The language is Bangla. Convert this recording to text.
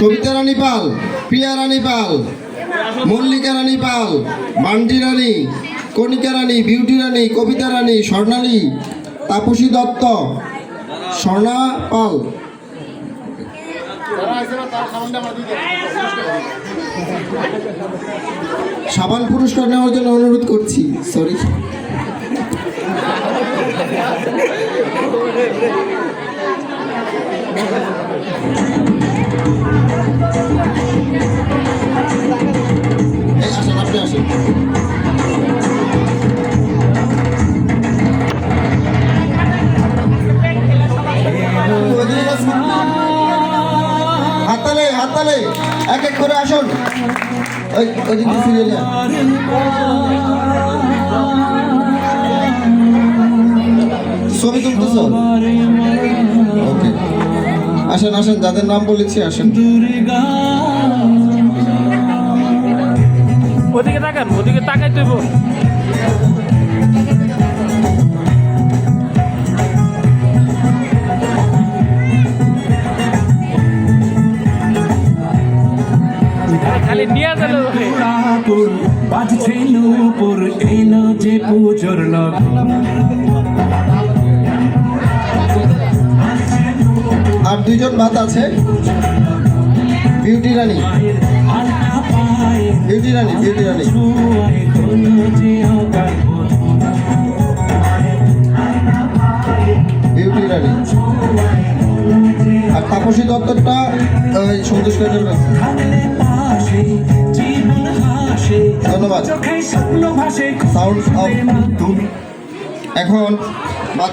সবিতা রানী পাল, প্রিয়া রানী পাল, মল্লিকা রানী পাল, বান্টি রানী, কণিকা রানী, বিউটি রানী, কবিতা রানী, স্বর্ণালী, তাপসী দত্ত, স্বর্ণা পাল। সাবান পুরস্কার নেওয়ার জন্য অনুরোধ করছি। সরি। আসেন, আপনি আসেন। হাততালি হাততালি, এক এক করে আসুন। ওই দিকে ফিরে যান। ছবি তুলতেছ? ওকে, আসেন আসেন, যাদের নাম বলেছি আসেন। ওদিকে তাকান, ওদিকে তাকাই তুই। খালি নিয়ে গেল বাজছে নূপুর এলো যে পুজোর লগন। আর দুইজন বাদ আছে, বিউটি রানী, বিউটি রানী, বিউটি রানী। বিউটি রানী আর তাপসী দত্তরটা ওই সন্তোষ কাজের কাছে। ধন্যবাদ। Sound of. এখন